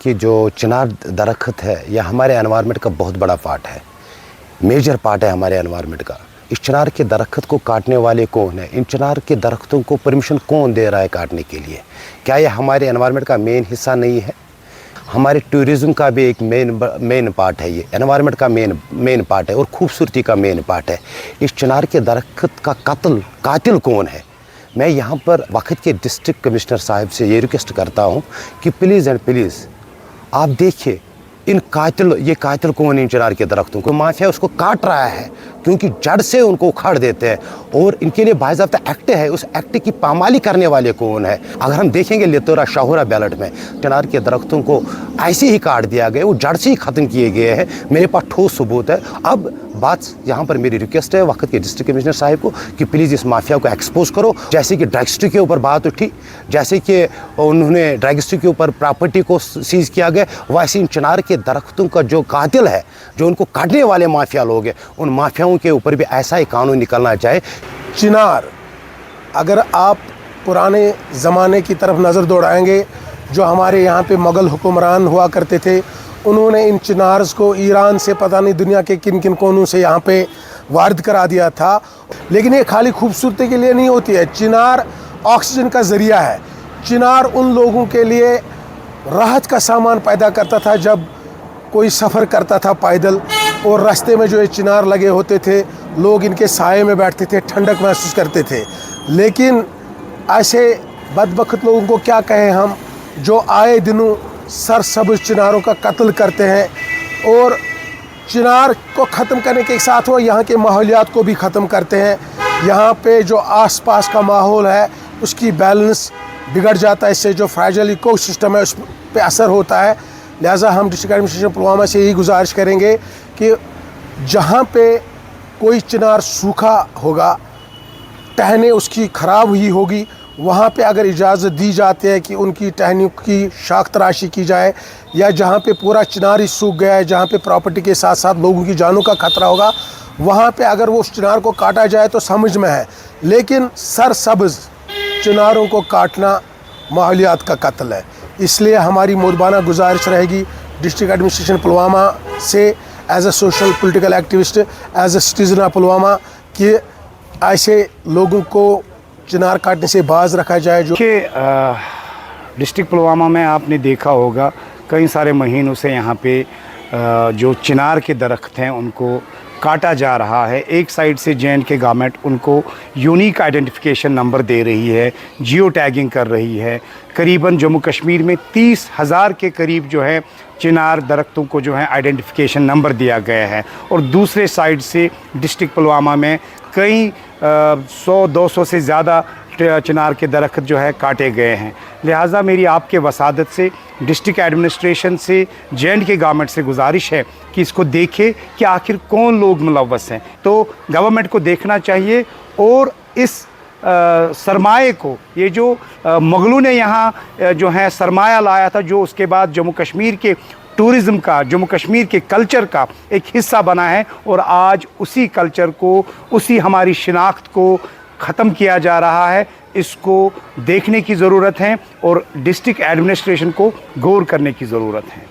कि जो चिनार दरख्त है यह हमारे एनवायरनमेंट का बहुत बड़ा पार्ट है, मेजर पार्ट है हमारे एनवायरनमेंट का। इस चिनार के दरख्त को काटने वाले कौन है? इन चिनार के दरख्तों को परमिशन कौन दे रहा है काटने के लिए? क्या यह हमारे एनवायरनमेंट का मेन हिस्सा नहीं है? हमारे टूरिज़्म का भी एक मेन पार्ट है, ये एनवायरनमेंट का मेन पार्ट है और खूबसूरती का मेन पार्ट है। इस चिनार के दरख्त का कातिल कौन है? मैं यहाँ पर वक्त के डिस्ट्रिक्ट कमिश्नर साहब से ये रिक्वेस्ट करता हूँ कि प्लीज़ एंड प्लीज़ आप देखिए ये कातिल कौन है? इन चिनार के दरख्तों को माफिया उसको काट रहा है क्योंकि जड़ से उनको उखाड़ देते हैं और इनके लिए बाज़ाब्ता एक्ट है, उस एक्ट की पामाली करने वाले कौन है? अगर हम देखेंगे लितोरा शाहूरा बैलेट में चिनार के दरख्तों को ऐसे ही काट दिया गया, वो जड़ से ही ख़त्म किए गए हैं। मेरे पास ठोस सबूत है। अब बात यहाँ पर मेरी रिक्वेस्ट है वक्त के डिस्ट्रिक्ट कमिश्नर साहब को कि प्लीज़ इस माफिया को एक्सपोज करो। जैसे कि ड्रग्स्टी के ऊपर बात उठी, जैसे कि उन्होंने ड्रग्स्टी के ऊपर प्रॉपर्टी को सीज किया गया, वैसे इन चिनार के दरख्तों का जो कातिल है, जो उनको काटने वाले माफिया लोग हैं, उन माफियाओं के ऊपर भी ऐसा ही कानून निकलना चाहिए। चिनार, अगर आप पुराने ज़माने की तरफ नज़र दौड़ाएंगे, जो हमारे यहाँ पे मुग़ल हुक्मरान हुआ करते थे, उन्होंने इन चिनार्स को ईरान से पता नहीं दुनिया के किन किन कोनों से यहाँ पे वारद करा दिया था। लेकिन ये खाली खूबसूरती के लिए नहीं होती है, चिनार ऑक्सीजन का ज़रिया है। चिनार उन लोगों के लिए राहत का सामान पैदा करता था जब कोई सफ़र करता था पैदल और रास्ते में जो ये चिनार लगे होते थे, लोग इनके साए में बैठते थे, ठंडक महसूस करते थे। लेकिन ऐसे बदबख्त लोगों को क्या कहें हम, जो आए दिनों सरसब्ज़ चिनारों का कत्ल करते हैं और चिनार को ख़त्म करने के साथ वो यहाँ के माहौलियात को भी ख़त्म करते हैं। यहाँ पे जो आसपास का माहौल है उसकी बैलेंस बिगड़ जाता है, इससे जो फ्रेजाइल इकोसिस्टम है उस पर असर होता है। लिहाजा हम डिस्ट्रिक्ट एडमिनिस्ट्रेशन पुलवामा से यही गुजारिश करेंगे कि जहाँ पे कोई चिनार सूखा होगा, टहने उसकी ख़राब हुई होगी, वहाँ पे अगर इजाज़त दी जाती है कि उनकी टहनियों की शाख तराशी की जाए, या जहाँ पे पूरा चिनार ही सूख गया है, जहाँ पे प्रॉपर्टी के साथ साथ लोगों की जानों का ख़तरा होगा, वहाँ पे अगर वो उस चिनार को काटा जाए तो समझ में है। लेकिन सरसब्ज़ चिनारों को काटना माहौलियात का कत्ल है। इसलिए हमारी मुदबाना गुजारिश रहेगी डिस्ट्रिक्ट एडमिनिस्ट्रेशन पुलवामा से, as a social political activist, as a citizen of Pulwama, कि ऐसे लोगों को चिनार काटने से बाज रखा जाए। जो कि डिस्ट्रिक्ट पुलवामा में आपने देखा होगा कई सारे महीनों से यहाँ पे जो चिनार के दरख्त हैं उनको काटा जा रहा है। एक साइड से जे.एंड.के गवर्नमेंट उनको यूनिक आइडेंटिफिकेशन नंबर दे रही है, जियो टैगिंग कर रही है। करीबन जम्मू कश्मीर में 30,000 के करीब जो है चिनार दरख्तों को जो है आइडेंटिफिकेशन नंबर दिया गया है, और दूसरे साइड से डिस्ट्रिक्ट पुलवामा में कई 100-200 से ज़्यादा चिनार के दरख्त जो है काटे गए हैं। लिहाजा मेरी आपके वसादत से डिस्ट्रिक्ट एडमिनिस्ट्रेशन से, जे.एंड.के गवर्नमेंट से गुजारिश है कि इसको देखे कि आखिर कौन लोग मुलव्वस हैं। तो गवर्नमेंट को देखना चाहिए और इस सरमाए को, ये जो मुग़लों ने यहाँ जो है सरमाया लाया था, जो उसके बाद जम्मू कश्मीर के टूरिज़्म का, जम्मू कश्मीर के कल्चर का एक हिस्सा बना है, और आज उसी कल्चर को, उसी हमारी शिनाख्त को ख़त्म किया जा रहा है। इसको देखने की ज़रूरत है और डिस्ट्रिक्ट एडमिनिस्ट्रेशन को गौर करने की ज़रूरत है।